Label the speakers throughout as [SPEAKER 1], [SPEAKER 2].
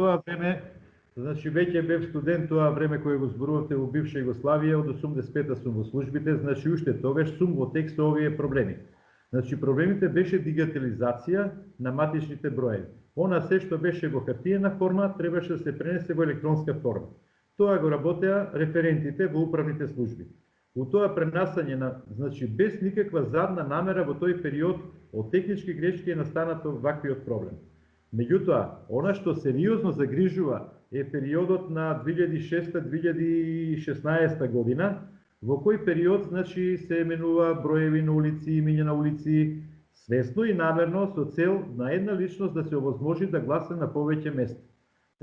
[SPEAKER 1] тоа време, значи веќе бев студент тоа време кое го зборувате во бивша Југославија, од 85-та сум во службите, значи уште тогаш сум во текст со овие проблеми. Значи проблемите беше дигитализација на матичните броеви. Она се што беше во хартиена форма требаше да се пренесе во електронска форма. Тоа го работеа референтите во управните служби. У тоа пренасање на, значи без никаква задна намера во тој период од технички грешки е настанато ваквиот проблем. Меѓутоа, она што сериозно загрижува е периодот на 2006-2016 година, во кој период значи се менува броеви на улици, имиња на улици, свесно и намерно со цел на една личност да се овозможи да гласа на повеќе места.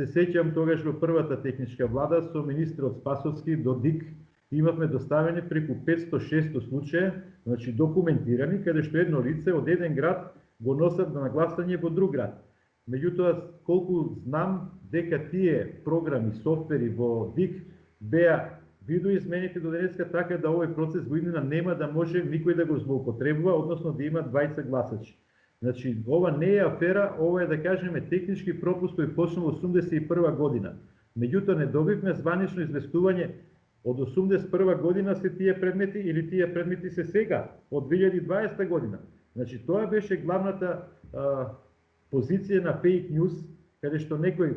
[SPEAKER 1] Се сеќам тогаш во првата техничка влада со министрот Спасовски до ДИК имавме доставени преку 500-600 случаја, значи документирани, каде што едно лице од еден град го носат на нагласање во друг град. Меѓутоа, колку знам дека тие програми, софтвери во ДИК беа видоизменети до денеска така да овој процес во иднина нема да може никој да го злоупотребува, односно да има двајца гласачи. Значи, ова не е афера, ова е да кажеме технички пропуст кој почнал во 81 година. Меѓутоа не добивме званично известување од 81 година се тие предмети или тие предмети се сега, од 2020 година. Значи, тоа беше главната позиција на fake news, каде што некој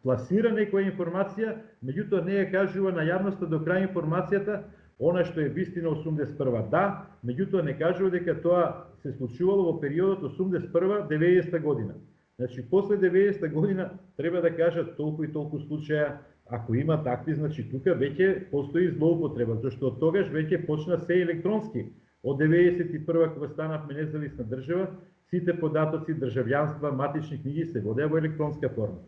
[SPEAKER 1] пласира некоја информација, меѓутоа не ја кажува на јавноста до крај информацијата, она што е вистина 81 да, меѓутоа не кажува дека тоа се случувало во периодот 81-90 година. Значи, после 90 година треба да кажат толку и толку случаја, ако има такви, значи тука веќе постои злоупотреба, зашто од тогаш веќе почна се електронски. Од 91 кога станавме независна држава, сите податоци, државјанства, матични книги се водеа во електронска форма.